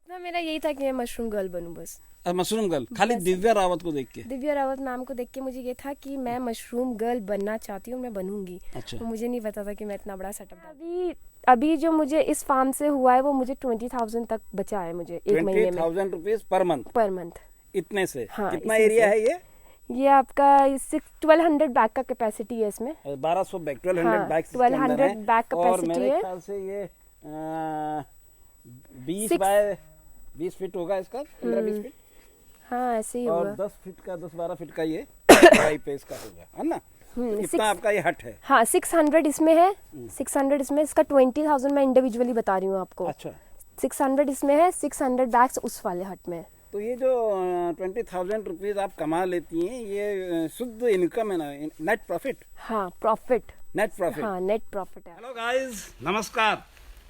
सपना मेरा यही था कि मैं मशरूम गर्ल बनूं बस। मशरूम गर्ल खाली दिव्या रावत को देख के? दिव्या रावत मैम को देख के मुझे ये था कि मैं मशरूम गर्ल बनना चाहती हूँ, मैं बनूंगी। अच्छा। तो मुझे नहीं पता था कि मैं इतना बड़ा सेटअप अभी जो मुझे इस फार्म से हुआ है वो मुझे 20,000 तक बचा है मुझे एक महीने में। 20,000 रुपीज पर मंथ? इतने से? हाँ, कितना एरिया है ये आपका 1200 बैग का कैपेसिटी है इसमें। 1200 बैग, 1200 हाँ, बैग 1200 बैग और कैपेसिटी मेरे है। ख्याल से ये 20 बाय 20 फीट होगा इसका, 15-20 फीट। हाँ ऐसे ही और होगा। 10 फीट का 10-12 फीट का ये पाइप है इसका होगा, है ना? तो इतना आपका ये हट है? हाँ 600 इसमें है, 600 इसमें, इसका 20,000 मैं इंडिविजुअली बता रही हूँ आपको। अच्छा। 600 इसमें है, 600 बैग्स उस वाले हट में। तो ये जो 20,000 रुपीज आप कमा लेती हैं, ये शुद्ध इनकम है ना, नेट प्रॉफिट? हाँ प्रॉफिट। Net profit. हाँ नेट प्रॉफिट है। हेलो गाइस, नमस्कार।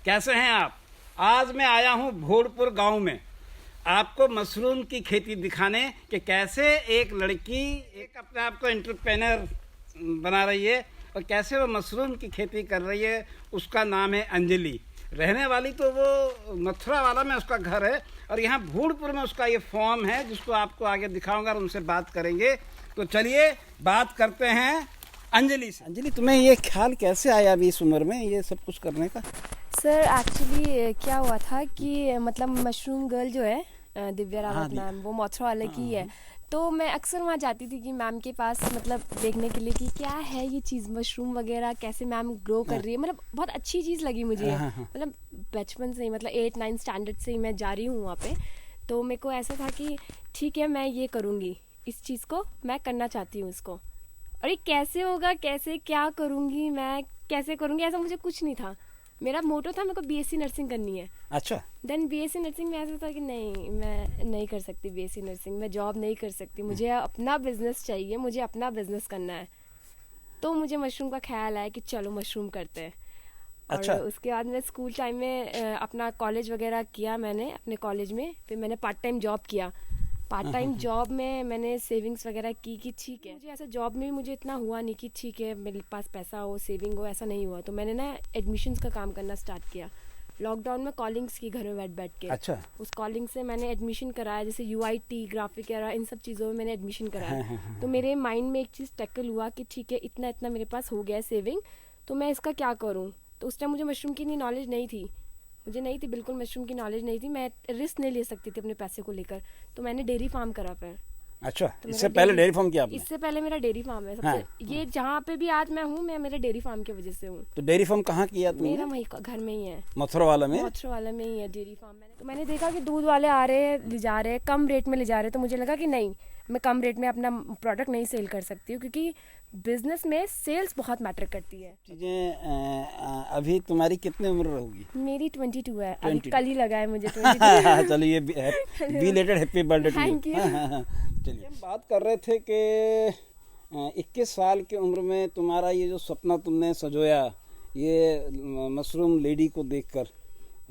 कैसे हैं आप? आज मैं आया हूँ भोरपुर गांव में आपको मशरूम की खेती दिखाने कि कैसे एक लड़की एक अपने आप को एंटरप्रेन्योर बना रही है और कैसे वो मशरूम की खेती कर रही है। उसका नाम है अंजलि। रहने वाली तो वो मथुरा वाला में उसका घर है और यहाँ भोरपुर में उसका ये फॉर्म है जिसको आपको आगे दिखाऊंगा और उनसे बात करेंगे। तो चलिए बात करते हैं अंजलि से। अंजलि, तुम्हें ये ख्याल कैसे आया अभी इस उम्र में ये सब कुछ करने का? सर एक्चुअली क्या हुआ था कि मतलब मशरूम गर्ल जो है दिव्या रावत मैम, वो मथुरा वाले की है। तो मैं अक्सर वहाँ जाती थी कि मैम के पास, मतलब देखने के लिए कि क्या है ये चीज़ मशरूम वगैरह, कैसे मैम ग्रो कर रही है। मतलब बहुत अच्छी चीज़ लगी मुझे। मतलब बचपन से ही, मतलब 8-9 स्टैंडर्ड से ही मैं जा रही हूँ वहाँ पे। तो मेरे को ऐसा था कि ठीक है मैं ये करूँगी, इस चीज़ को मैं करना चाहती हूँ इसको। और ये कैसे होगा, कैसे क्या करूँगी मैं, कैसे करूँगी, ऐसा मुझे कुछ नहीं था। मेरा मोटो था मेरे को बीएससी नर्सिंग करनी है। अच्छा। देन बीएससी नर्सिंग में ऐसा था कि नहीं, मैं नहीं कर सकती बीएससी नर्सिंग, मैं जॉब नहीं कर सकती, मुझे अपना बिजनेस चाहिए, मुझे अपना बिजनेस करना है। तो मुझे मशरूम का ख्याल आया कि चलो मशरूम करते हैं। अच्छा। और उसके बाद मैं स्कूल टाइम में अपना कॉलेज वगैरह किया मैंने अपने कॉलेज में। फिर मैंने पार्ट टाइम जॉब किया। पार्ट टाइम जॉब में मैंने सेविंग्स वगैरह की कि ठीक है, मुझे ऐसा जॉब में भी मुझे इतना हुआ नहीं कि ठीक है मेरे पास पैसा हो, सेविंग हो, ऐसा नहीं हुआ। तो मैंने ना एडमिशन्स का काम करना स्टार्ट किया। लॉकडाउन में कॉलिंग्स की घर में बैठ के। अच्छा। उस कॉलिंग से मैंने एडमिशन कराया, जैसे यूआईटी, ग्राफिक एरा, इन सब चीज़ों में मैंने एडमिशन कराया। तो मेरे माइंड में एक चीज़ टैकल हुआ कि ठीक है इतना इतना मेरे पास हो गया है सेविंग, तो मैं इसका क्या करूँ। तो उस टाइम मुझे मशरूम की इतनी नॉलेज नहीं थी, मुझे नहीं थी बिल्कुल, मशरूम की नॉलेज नहीं थी। मैं रिस्क नहीं ले सकती थी अपने पैसे को लेकर। तो मैंने डेयरी फार्म करा फिर। अच्छा। तो इससे पहले डेयरी फार्म किया आपने? इससे पहले मेरा डेयरी फार्म है सबसे। ये जहाँ पे भी आज मैं हूँ, मैं मेरे डेयरी फार्म की वजह से हूँ। तो डेयरी फार्म कहाँ किया तुमने? मेरा वही घर में ही है, मथुरा वाला में? मथुरा वाला में ही है डेयरी फार्म। मैंने देखा कि दूध वाले आ रहे हैं, ले जा रहे हैं, कम रेट में ले जा रहे हैं। तो मुझे लगा कि नहीं, मैं कम रेट में अपना प्रोडक्ट नहीं सेल कर सकती हूँ, क्योंकि बिजनेस में सेल्स बहुत मैटर करती है। अभी तुम्हारी कितनी उम्र होगी? मेरी 22 है। अभी कल ही लगा है मुझे 22। चलो ये belated happy birthday to you. Thank you. चलिए, हम बात कर रहे थे कि 21 साल की उम्र में तुम्हारा ये जो सपना तुमने सजोया, ये मशरूम लेडी को देखकर,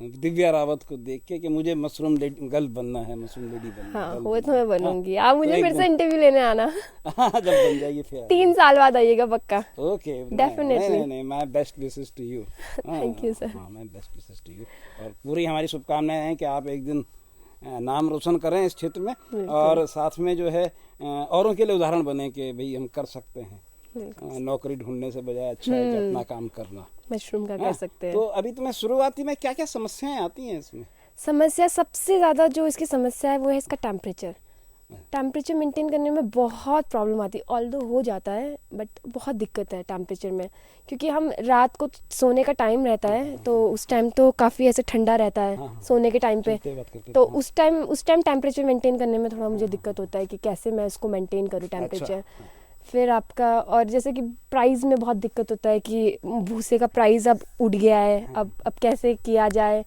दिव्या रावत को देख के कि मुझे मशरूम गर्ल बनना है, मशरूम लेडी बनना है। हाँ वो तो मैं बनूंगी। आप मुझे फिर से इंटरव्यू लेने आना। हाँ, जब बन जाएगी फिर 3 साल बाद आइएगा पक्का। Okay, definitely. नहीं, my best wishes to you. Thank you sir. हाँ, my best wishes to you. और पूरी हमारी शुभकामनाएं हैं कि आप एक दिन नाम रोशन करें इस क्षेत्र में, और साथ में जो है औरों के लिए उदाहरण बने कि भाई हम कर सकते हैं। नौकरी ढूंढने से बजाय अच्छा है कि अपना काम करना। मशरूम का कर सकते हैं। तो अभी तुम्हें शुरुआती में क्या क्या समस्याएं आती हैं इसमें? समस्या सबसे ज़्यादा जो इसकी समस्या है वो है इसका टेम्परेचर। टेम्परेचर मेंटेन करने में बहुत प्रॉब्लम आती है। ऑल्दो हो जाता है बट बहुत दिक्कत है टेम्परेचर में, क्योंकि हम रात को सोने का टाइम रहता है, तो उस टाइम तो काफ़ी ऐसे ठंडा रहता है सोने के टाइम पे। तो उस टाइम टेम्परेचर मेंटेन करने में थोड़ा मुझे दिक्कत होता है कि कैसे मैं इसको मेंटेन करूँ टेम्परेचर। फिर आपका, और जैसे कि प्राइस में बहुत दिक्कत होता है कि भूसे का प्राइस अब उठ गया है, अब कैसे किया जाए।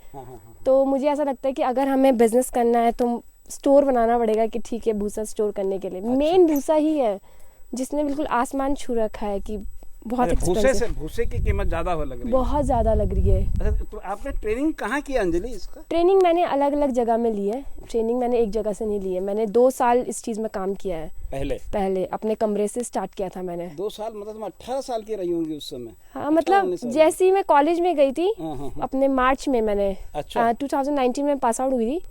तो मुझे ऐसा लगता है कि अगर हमें बिजनेस करना है तो स्टोर बनाना पड़ेगा कि ठीक है भूसा स्टोर करने के लिए। मेन भूसा ही है जिसने बिल्कुल आसमान छू रखा है कि बहुत एक्सपेंसिव। भूसे की कीमत ज्यादा हो लग रही है? बहुत ज्यादा लग रही है। अच्छा, तो आपने ट्रेनिंग कहाँ की अंजलि इसका? ट्रेनिंग मैंने अलग अलग जगह में ली है। ट्रेनिंग मैंने एक जगह से नहीं ली है। मैंने 2 साल इस चीज में काम किया है। पहले अपने कमरे से स्टार्ट किया था मैंने। 2 साल मतलब तुम 18 साल की रही होंगी उस समय? हाँ, मतलब जैसे ही मैं कॉलेज में गई थी, अपने मार्च में मैंने 2019 में पास आउट हुई थी।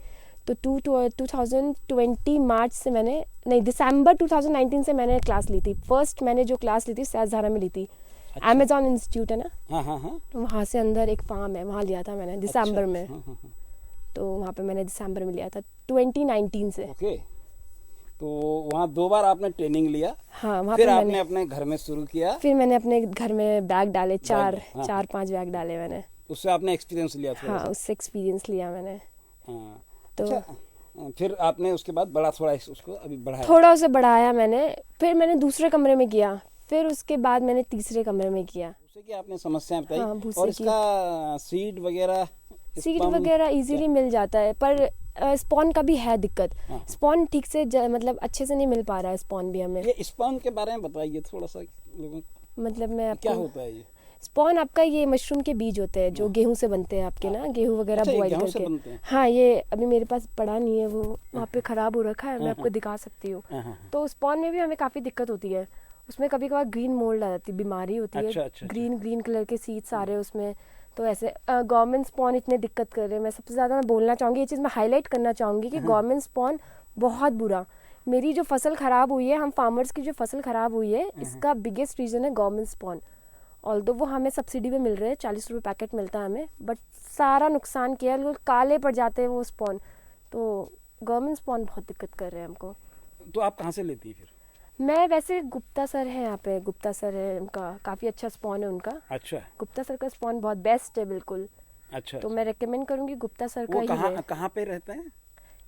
तो 2020 मार्च से मैंने नहीं दिसंबर 2019 से मैंने क्लास ली थी। फर्स्ट मैंने जो क्लास ली थी सहस्त्रधारा में ली थी। अच्छा। अमेजॉन इंस्टीट्यूट है ना, हाँ हाँ हाँ। तो वहाँ से अंदर एक फार्म है, वहाँ लिया था मैंने दिसंबर अच्छा, में। हाँ, हाँ, हाँ। तो वहाँ पे मैंने दिसंबर में लिया था 2019 से। ओके, तो वहाँ 2 बार आपने ट्रेनिंग लिया, हाँ वहाँ फिर पे आपने मैंने अपने घर में शुरू किया, फिर मैंने अपने घर में बैग डाले, हाँ। 4-5 बैग डाले मैंने। उससे आपने एक्सपीरियंस लिया थोड़ा हाँ सा। उससे एक्सपीरियंस लिया मैंने। हाँ। तो अच्छा, फिर आपने उसके बाद बड़ा थोड़ा उसको अभी बढ़ाया। थोड़ा उसे बढ़ाया मैंने, फिर मैंने दूसरे कमरे में किया, फिर उसके बाद मैंने तीसरे कमरे में किया। भूसे की आपने समस्याएं बताई। हाँ, भूसे और की। इसका सीड वगैरह सीड स्पम वगैरह इजीली मिल जाता है, पर स्पॉन का भी है दिक्कत। हाँ। स्पॉन ठीक से मतलब अच्छे से नहीं मिल पा रहा है स्पॉन भी हमें। ये स्पम के बारे में बताइए थोड़ा सा लोगों को, मतलब मैं क्या आपको होता है ये? स्पॉन आपका ये मशरूम के बीज होते हैं जो गेहूं से बनते हैं आपके ना, गेहूं वगैरह अच्छा, ये बॉयल गेहूं से करके। बनते हैं? हाँ, ये अभी मेरे पास पड़ा नहीं है, वो वहाँ पे खराब हो रखा है, मैं आपको दिखा सकती हूँ। हाँ, हाँ। तो स्पॉन में भी हमें काफ़ी दिक्कत होती है, उसमें कभी कभार ग्रीन मोल्ड आ जाती है, बीमारी होती है। अच्छा। ग्रीन कलर के सीड्स आ रहे हैं उसमें। तो ऐसे गवर्नमेंट स्पॉन इतने दिक्कत कर रहे हैं। मैं सबसे ज़्यादा मैं बोलना चाहूँगी, ये चीज़ मैं हाईलाइट करना चाहूँगी कि गवर्नमेंट स्पॉन बहुत बुरा। मेरी जो फसल ख़राब हुई है, हम फार्मर्स की जो फसल ख़राब हुई है, इसका बिगेस्ट रीज़न है गवर्नमेंट स्पॉन। ऑल्दो वो हमें सब्सिडी पे मिल रहे हैं, 40 रुपये पैकेट मिलता है हमें, बट सारा नुकसान किया है, बिल्कुल काले पड़ जाते हैं वो स्पॉन। तो गवर्नमेंट स्पॉन बहुत दिक्कत कर रहे हैं हमको। तो आप कहाँ से लेती है फिर? मैं वैसे गुप्ता सर है यहाँ पे, गुप्ता सर है, उनका काफ़ी अच्छा स्पॉन है उनका। अच्छा गुप्ता सर का स्पॉन बहुत बेस्ट है बिल्कुल। अच्छा। तो मैं रेकमेंड करूँगी गुप्ता सर का वो ही कहाँ कहाँ पे रहते हैं?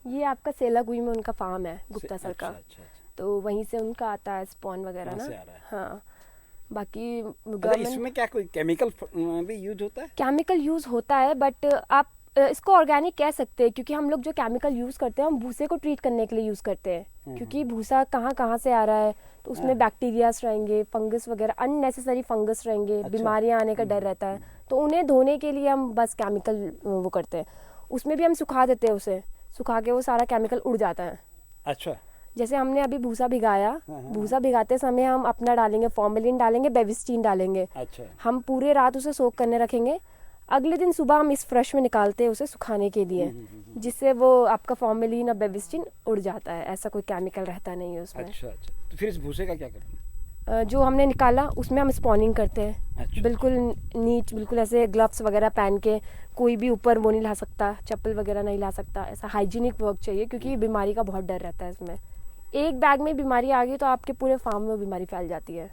ये आपका सेलागुई में उनका फार्म है गुप्ता सर का। अच्छा। तो वहीं से उनका आता है स्पॉन वगैरह वहाँ ना। से आ रहा है। हाँ, बाकी अच्छा, गवर्नमेंट इसमें क्या कोई केमिकल भी यूज होता है? केमिकल यूज़ होता है, बट आप इसको ऑर्गेनिक कह सकते हैं, क्योंकि हम लोग जो केमिकल यूज़ करते हैं हम भूसे को ट्रीट करने के लिए यूज़ करते हैं, क्योंकि भूसा कहाँ कहाँ से आ रहा है, तो उसमें बैक्टीरियाज रहेंगे, फंगस वगैरह, अननेसेसरी फंगस रहेंगे, बीमारियां आने का डर रहता है। तो उन्हें धोने के लिए हम बस केमिकल वो करते हैं। उसमें भी हम सुखा देते हैं, उसे सुखा के वो सारा केमिकल उड़ जाता है। अच्छा। जैसे हमने अभी भूसा भिगाया, भूसा भिगाते समय हम अपना डालेंगे, फॉर्मेलिन डालेंगे, बेविस्टीन डालेंगे। अच्छा। हम पूरे रात उसे सोक करने रखेंगे, अगले दिन सुबह हम इस फ्रेश में निकालते हैं उसे सुखाने के लिए, जिससे वो आपका फॉर्मेलिन और बेविस्टीन उड़ जाता है। ऐसा कोई केमिकल रहता नहीं है उसमें। अच्छा। तो फिर इस भूसे का क्या करते हैं? जो हमने निकाला उसमें हम स्पॉनिंग करते हैं। अच्छा। बिल्कुल नीट, बिल्कुल ऐसे ग्लव्स वगैरह पहन के, कोई भी ऊपर वो नहीं ला सकता, चप्पल वगैरह नहीं ला सकता, ऐसा हाइजीनिक वर्क चाहिए, क्योंकि बीमारी का बहुत डर रहता है इसमें। एक बैग में बीमारी आ गई तो आपके पूरे फार्म में बीमारी फैल जाती है।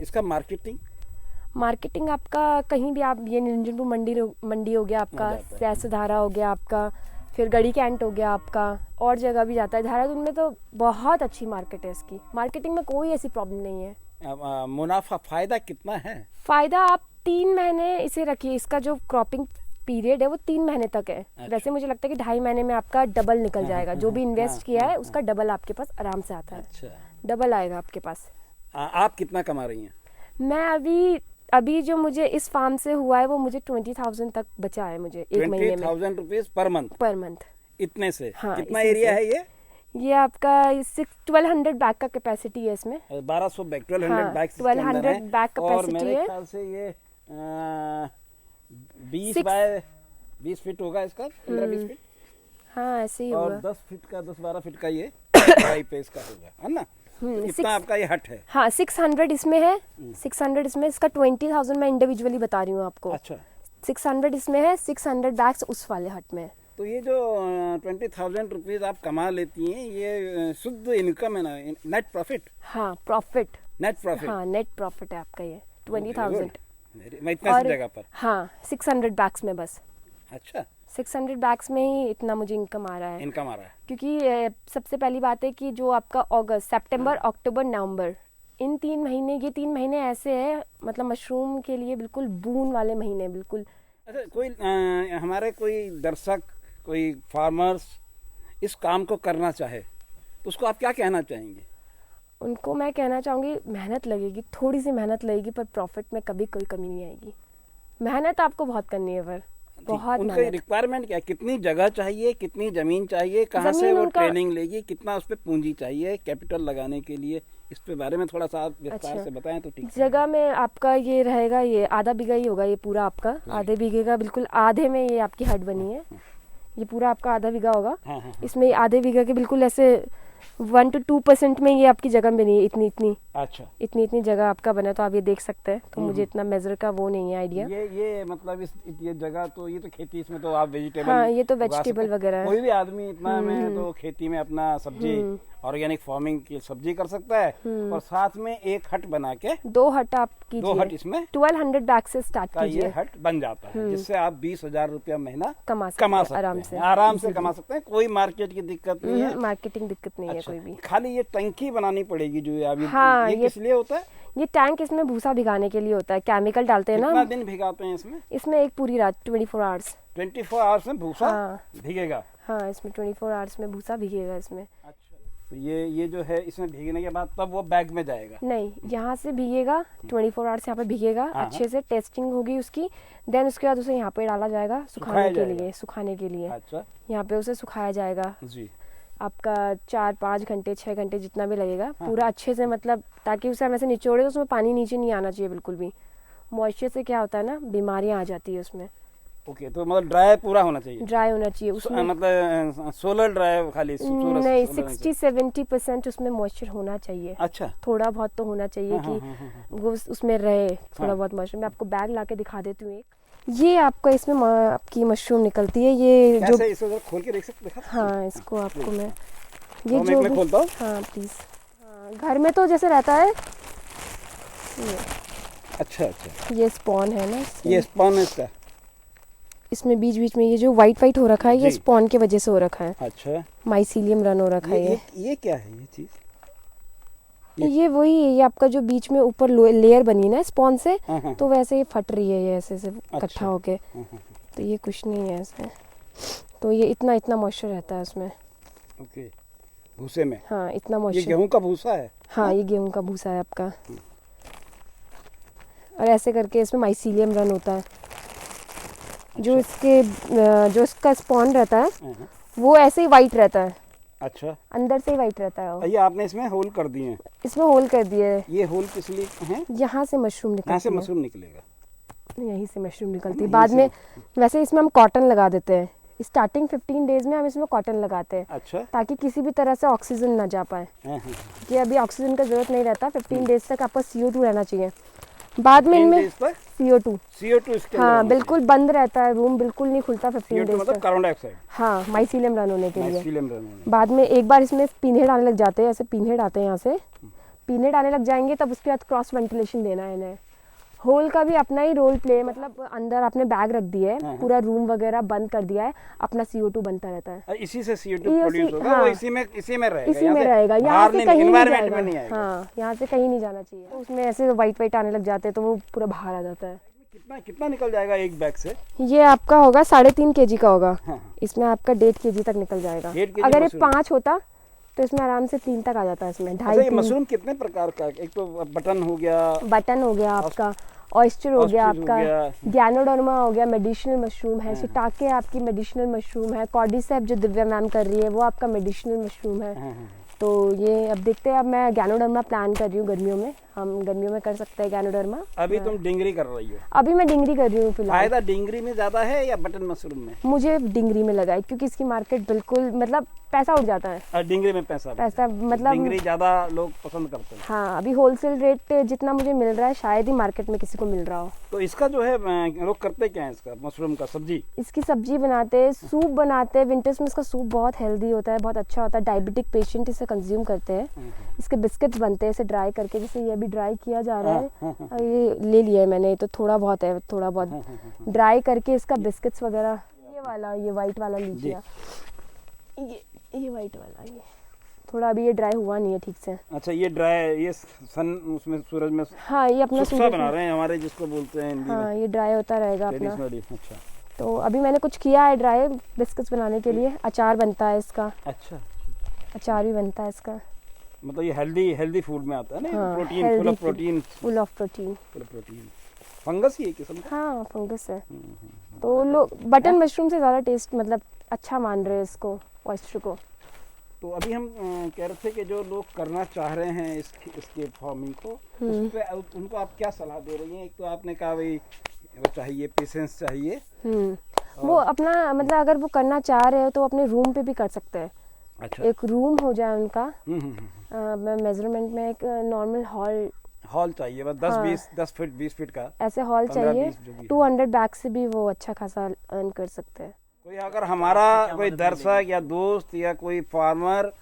इसका मार्केटिंग आपका कहीं भी, आप ये निरंजनपुर मंडी हो गया आपका, जाता है। सहस्त्रधारा हो गया आपका, फिर गढ़ी कैंट हो गया आपका, और जगह भी जाता है। देहरादून में तो बहुत अच्छी मार्केट है इसकी, मार्केटिंग में कोई ऐसी प्रॉब्लम नहीं है। मुनाफा फायदा कितना है? फ़ायदा आप 3 महीने इसे रखिए, इसका जो क्रॉपिंग पीरियड है वो 3 महीने तक है। अच्छा। वैसे मुझे लगता है कि 2.5 महीने में आपका डबल निकल जाएगा, जो भी इन्वेस्ट किया है उसका डबल आपके पास आराम से आता है। अच्छा। डबल आएगा आपके पास। आप कितना कमा रही हैं? मैं अभी जो मुझे इस फार्म से हुआ है वो मुझे 20,000 तक बचा है, मुझे एक महीने में 20,000 रुपीज पर मंथ? इतने से? हाँ, कितना इसी एरिया से। है ये आपका 1200 बैग का कैपेसिटी है इसमें। 1200 बैग, 1200 हाँ, बैग 1200 बैग और कैपेसिटी मेरे है। ख्याल से ये 20 Six- बाय 20 फीट होगा इसका, 15-20 फीट, हाँ ऐसे ही और होगा। 10 फीट का, 10-12 फीट का ये पाइप पे इसका होगा, है ना? तो इतना six- आपका ये हट है। हाँ 600 इसमें है, 600 इसमें, इसका 20,000 मैं इंडिविजुअली बता रही हूँ आपको। अच्छा। 600 इसमें है, 600 बैग्स उस वाले हट में। तो ये जो 20,000 रुपीज आप कमा लेती हैं, ये शुद्ध इनकम है ना, नेट प्रॉफिट? हाँ प्रॉफिट, नेट प्रॉफिट। हाँ नेट प्रॉफिट है आपका ये 20,000। मैं इतना सी जगह पर? हाँ 600 बैग्स में बस, अच्छा, 600 बैग्स में ही इतना मुझे इनकम आ रहा है। इनकम आ रहा है। क्योंकि सबसे पहली बात है कि जो आपका अगस्त, सितंबर, अक्टूबर, नवंबर, इन 3 महीने, ये 3 महीने ऐसे हैं, मतलब मशरूम के लिए बिल्कुल बून वाले महीने बिल्कुल। अच्छा, कोई हमारे कोई दर्शक, कोई फार्मर्स इस काम को करना चाहे तो उसको आप क्या कहना चाहेंगे? उनको मैं कहना चाहूँगी, मेहनत लगेगी, थोड़ी सी मेहनत लगेगी, पर प्रॉफिट में कभी कोई कमी नहीं आएगी। मेहनत आपको बहुत करनी है, पर बहुत उनकी मेहनत। रिक्वायरमेंट क्या है? कितनी जगह चाहिए, कितनी जमीन चाहिए, कहाँ से जमीन वो उनका- ट्रेनिंग लेगी, कितना उस पर पूंजी चाहिए कैपिटल लगाने के लिए? इस पे बारे में थोड़ा सा आप विस्तार अच्छा। से बताएं तो ठीक है। जगह में आपका ये रहेगा, ये आधा बीघा ही होगा ये पूरा आपका, आधे बीघे का, बिल्कुल आधे में ये आपकी हट बनी है। ये पूरा आपका आधा बीघा होगा। हाँ, हाँ, इसमें आधे बीघा के बिल्कुल ऐसे 1 to 2% में ये आपकी जगह बनी है, इतनी अच्छा, इतनी जगह आपका बना, तो आप ये देख सकते हैं। तो मुझे इतना मेजर का वो नहीं है आइडिया। ये मतलब ये जगह तो ये तो खेती, इसमें तो आप वेजिटेबल, हाँ, ये तो उगा वेजिटेबल सकते हैं। वगैरह है। कोई भी आदमी इतना में तो खेती में अपना सब्जी, ऑर्गेनिक फार्मिंग की सब्जी कर सकता है। और साथ में एक हट बना के 2 हट आप 2 हट कीजिए, इसमें 1200 बैग से स्टार्ट का ये कीजिए, हट बन जाता है, जिससे आप 20,000 रुपया महीना कमा कमा सकते हैं सकते हैं, आराम से कमा सकते हैं। कोई मार्केट की दिक्कत नहीं है। मार्केटिंग दिक्कत नहीं है अच्छा, कोई भी। खाली ये टंकी बनानी पड़ेगी जो ये अभी, हाँ, ये किस लिए होता है? ये टैंक इसमें भूसा भिगाने के लिए होता है, केमिकल डालते हैं कितना ना दिन भिगाते हैं इसमें? इसमें, एक पूरी रात 24 आवर्स। 24 आवर्स में भूसा हाँ। भीगेगा? हाँ, इसमें 24 आवर्स में भूसा भीगेगा इसमें। अच्छा, तो ये जो है इसमें भीगने के बाद तब वो बैग में जाएगा? नहीं, यहाँ से भीगेगा 24 आवर्स, यहाँ पे भीगेगा हाँ, अच्छे से, टेस्टिंग होगी उसकी, देन उसके बाद उसे यहाँ पे डाला जाएगा सुखाने के लिए। अच्छा, यहाँ पे उसे सुखाया जाएगा जी। आपका 4-5 घंटे 6 घंटे जितना भी लगेगा, पूरा अच्छे से, मतलब ताकि उसे हम ऐसे निचोड़े तो उसमें पानी नीचे नहीं आना चाहिए बिल्कुल भी। मॉइस्चर से क्या होता है ना, बीमारियां आ जाती है उसमें। ओके, तो मतलब ड्राई पूरा होना चाहिए? ड्राई होना चाहिए उसमें, मतलब सोलर ड्राई खाली? नहीं, 60-70% उसमें मॉइस्चर होना चाहिए। अच्छा, थोड़ा बहुत तो होना चाहिए कि वो उसमें रहे थोड़ा बहुत मॉइस्चर। मैं आपको बैग ला के दिखा देती हूँ एक। ये आपका इसमें आपकी मशरूम निकलती है, ये जो कैसे इसे खोल के देख सकते हैं? हाँ, इसको आपको मैं ये जो मैं खोलता हूँ। हाँ प्लीज। घर में तो जैसे रहता है ये। अच्छा अच्छा, ये स्पॉन है ना, ये स्पॉन है इसका? इसमें बीच बीच में ये जो वाइट हो रखा है, ये स्पॉन की वजह से हो रखा है। अच्छा, माइसीलियम रन हो रखा है। ये क्या है ये चीज? ये वही है, ये आपका जो बीच में ऊपर लेयर बनी ना स्पॉन से, तो वैसे ये फट रही है, ये ऐसे से इकट्ठा होके। तो ये कुछ नहीं है इसमें, तो ये इतना मॉइस्चर रहता है उसमें। ओके, भूसे में? हाँ, इतना ये मॉइस्चर। गेहूं का भूसा है? हाँ, ये गेहूं का भूसा है आपका। और ऐसे करके इसमें माइसीलियम रन होता है। जो इसका स्पॉन रहता है वो ऐसे ही वाइट रहता है। अच्छा, अंदर से ही वाइट रहता है वो। ये आपने इसमें होल कर दिए हैं? इसमें होल कर दिए है। ये होल किस लिए हैं? यहाँ से मशरूम निकलती है। यहाँ से मशरूम निकलेगा? यहीं से मशरूम निकलती है। बाद में वैसे इसमें हम कॉटन लगा देते हैं। स्टार्टिंग 15 डेज में हम इसमें कॉटन लगाते हैं। अच्छा, ताकि किसी भी तरह से ऑक्सीजन ना जा पाए। कि अभी ऑक्सीजन का जरूरत नहीं रहता, 15 डेज तक आपका CO2 रहना चाहिए। बाद में इनमें CO2 इसके हाँ, बिल्कुल बंद रहता है, रूम बिल्कुल नहीं खुलता 15 डेज मतलब कार्बन डाइऑक्साइड। हाँ, माइसीलियम रन होने के लिए। माइसीलियम रन होने। बाद में एक बार इसमें पिनहेड आने लग जाते हैं, ऐसे पिनहेड आते हैं यहाँ से, पिनहेड आने लग जाएंगे, तब उसके बाद क्रॉस वेंटिलेशन देना है इन्हें। होल का भी अपना ही रोल प्ले, मतलब अंदर आपने बैग रख दिया है, पूरा रूम वगैरह बंद कर दिया है, अपना CO2 बनता रहता है। इसी से CO2 प्रोड्यूस होगा। हाँ, वो इसी में रहेगा। इसी में रहेगा, यहाँ से कहीं नहीं जाएगा। हाँ, यहाँ से कहीं नहीं जाना चाहिए। तो उसमें ऐसे वाइट आने लग जाते हैं, तो वो पूरा बाहर आ जाता है। कितना निकल जाएगा एक बैग से? ये आपका होगा 3.5 kg का होगा। हाँ। इसमें आपका 1.5 kg तक निकल जाएगा। अगर ये 5 होता तो इसमें आराम से 3 तक आ जाता है। इसमें 2.5-3। मशरूम कितने प्रकार का? एक तो बटन हो गया आपका, ऑयस्टर हो गया आपका, गैनोडर्मा हो गया, मेडिसिनल मशरूम है, शिटाके आपकी मेडिसिनल मशरूम है, कॉर्डिसेप जो दिव्या मैम कर रही है वो आपका मेडिसिनल मशरूम है। तो ये अब देखते हैं, अब मैं गैनोडर्मा प्लान कर रही हूँ गर्मियों में, हम गर्मियों में कर सकते हैं गैनोडर्मा। अभी तुम डिंगरी कर रही हो? अभी मैं डिंगरी कर रही हूँ फिलहाल। फायदा डिंगरी में ज्यादा है या बटन मशरूम में? मुझे डिंगरी में लगा है, क्योंकि इसकी मार्केट बिल्कुल, मतलब पैसा उठ जाता है। डिंगरी में पैसा मतलब डिंगरी ज्यादा लोग पसंद करते हैं। हाँ, अभी होलसेल रेट जितना मुझे मिल रहा है शायद ही मार्केट में किसी को मिल रहा हो। तो इसका जो है लोग करते क्या है, इसका मशरूम का सब्जी? इसकी सब्जी बनाते हैं, सूप बनाते हैं। विंटर्स में इसका सूप बहुत हेल्दी होता है, बहुत अच्छा होता है। डायबिटिक पेशेंट इसे कंज्यूम करते हैं। इसके बिस्किट्स बनते हैं इसे ड्राई करके, जैसे ये अभी ड्राई किया जा रहा है। ये ले लिया है मैंने, तो थोड़ा बहुत है, थोड़ा बहुत ड्राई करके इसका बिस्किट्स वगैरह। ये वाइट वाला लीजिए, ये वाइट वाला, ये थोड़ा अभी ये ड्राई हुआ नहीं है ठीक से। अच्छा, ये ड्राई, ये सन उसमें सूरज में। हाँ, ये अपना सूखा बना रहे हैं हमारे, जिसको बोलते हैं हिंदी में। हाँ, ये ड्राई होता रहेगा अपना। अच्छा, तो अभी मैंने कुछ किया है ड्राई बिस्किट्स बनाने के लिए। अचार बनता है इसका। अच्छा, अचार भी बनता है इसका। मतलब ये हेल्दी फूड में आता है ना? हाँ, protein, full of protein. Fungus ही है किस्म का? हाँ, फंगस है। तो लोग बटन मशरूम से ज़्यादा टेस्ट, मतलब अच्छा मान रहे हैं इसको, ऑयस्टर को। तो अभी हम कह रहे थे कि जो लोग करना चाह रहे हैं इसके फार्मिंग को, उस पे उनको आप क्या सलाह दे रही हैं? एक तो आपने कहा भाई वो चाहिए, पेशेंस चाहिए। वो अपना मतलब अगर वो करना चाह रहे हो तो अपने रूम पे भी कर सकते हैं। अच्छा। एक रूम हो जाए उनका, हम्म। मेजरमेंट में एक नॉर्मल हॉल हॉल चाहिए बस 10 हाँ। 20 10 फीट 20 फीट का। ऐसे हॉल 15 चाहिए। 20 जो भी है। 200 बैग से भी वो अच्छा खासा अर्न कर सकते हैं। कोई अगर हमारा कोई दर्शक या दोस्त या कोई फार्मर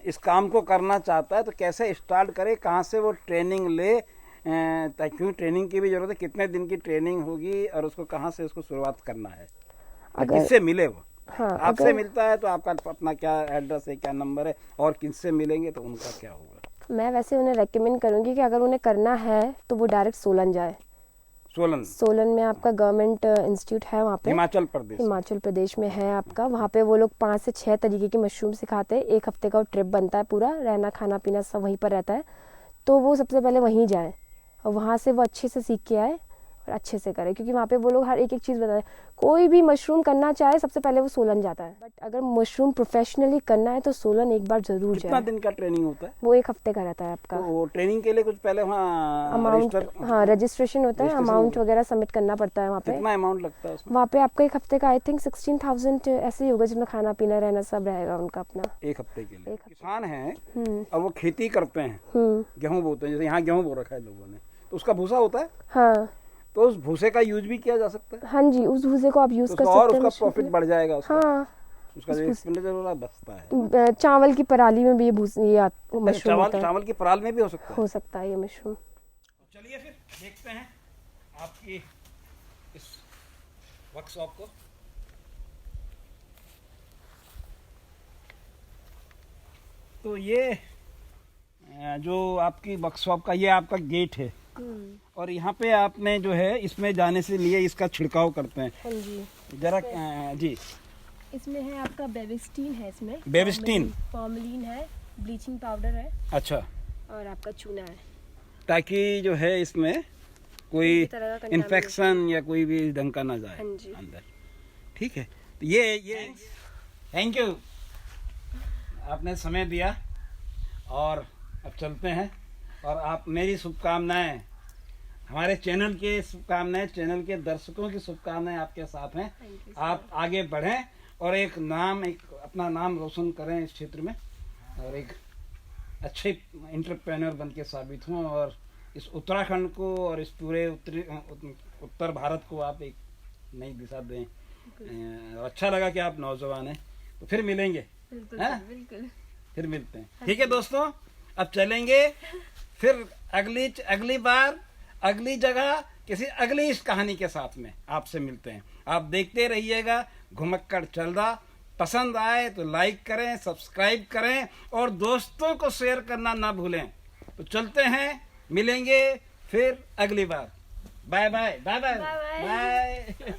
इस काम को करना चाहता है तो कैसे स्टार्ट करे, कहाँ से वो ट्रेनिंग ले, क्यों ट्रेनिंग की भी जरूरत है, कितने दिन की ट्रेनिंग होगी और उसको कहाँ से उसको शुरुआत करना है, किससे मिले वो? हाँ, आपसे मिलता है तो आपका अपना क्या एड्रेस है, क्या नंबर है, और किनसे मिलेंगे तो उनका क्या होगा? मैं वैसे उन्हें रेकमेंड करूंगी कि अगर उन्हें करना है तो वो डायरेक्ट सोलन जाए। सोलन में आपका गवर्नमेंट इंस्टीट्यूट है, वहाँ पे हिमाचल प्रदेश में है आपका। वहाँ पे वो लोग 5 से 6 तरीके की मशरूम सिखाते हैं। 1 हफ्ते का ट्रिप बनता है, पूरा रहना खाना पीना सब वहीं पर रहता है। तो वो सबसे पहले वहीं जाए और वहाँ से वो अच्छे से सीख के आए और अच्छे से करे, क्योंकि वहाँ पे वो लोग हर एक चीज़ बताए। कोई भी मशरूम करना चाहे सबसे पहले वो सोलन जाता है, बट अगर मशरूम प्रोफेशनली करना है तो सोलन एक बार जरूर जाए। कितना दिन का ट्रेनिंग होता है? वो 1 हफ्ते का रहता है आपका। तो ट्रेनिंग के लिए कुछ पहले वहाँ अमाउंट, हाँ रजिस्ट्रेशन होता है, अमाउंट वगैरह सबमिट करना पड़ता है वहाँ पे। कितना अमाउंट लगता है उसमें? वहाँ पे आपका 1 हफ्ते का आई थिंक 16,000 ऐसे ही होगा, जिसमें खाना पीना रहना सब रहेगा उनका अपना। 1 हफ्ते के लिए? किसान हैं हम्म। और वो खेती करते हैं, गेहूँ बोते हैं, जैसे यहाँ गेहूँ बो रखा है लोगों ने, तो उसका भूसा होता है। हाँ, तो उस भूसे का यूज भी किया जा सकता है। हाँ जी, उस भूसे को आप यूज कर और सकते हैं। उसका प्रॉफिट बढ़ जाएगा उसका। हाँ, उसका जो एक्सपेंडिचर हो रहा है बचता है। चावल की पराली में भी ये मशरूम होता है। चावल की पराल में भी हो सकता है ये मशरूम। चलिए फिर देखते हैं आपकी इस वर्कशॉप को। तो ये जो आपकी वर्कशॉप का ये आपका गेट है, और यहाँ पे आपने जो है इसमें जाने से लिए इसका छिड़काव करते हैं। हाँ जी, जरा जी। इसमें है आपका बेबिस्टीन है, इसमें बेबिस्टीन, फॉर्मलिन है, ब्लीचिंग पाउडर है, अच्छा, और आपका चूना है, ताकि जो है इसमें कोई तरह का इन्फेक्शन या कोई भी ढंग का ना जाए अंदर। ठीक है, तो ये थैंक यू, आपने समय दिया। और अब चलते हैं, और आप मेरी शुभकामनाएं, हमारे चैनल के शुभकामनाएं, चैनल के दर्शकों की शुभकामनाएं आपके साथ हैं। आप आगे बढ़ें और एक अपना नाम रोशन करें इस क्षेत्र में, और एक अच्छे एंटरप्रेन्योर बन के साबित हों, और इस उत्तराखंड को और इस पूरे उत्तर भारत को आप एक नई दिशा दें। अच्छा लगा कि आप नौजवान हैं, तो फिर मिलेंगे। बिल्कुल फिर मिलते हैं। ठीक है दोस्तों, अब चलेंगे फिर अगली बार अगली जगह किसी अगली इस कहानी के साथ में आपसे मिलते हैं। आप देखते रहिएगा घुमक्कड़ चल रहा। पसंद आए तो लाइक करें, सब्सक्राइब करें, और दोस्तों को शेयर करना ना भूलें। तो चलते हैं, मिलेंगे फिर अगली बार। Bye bye bye bye bye.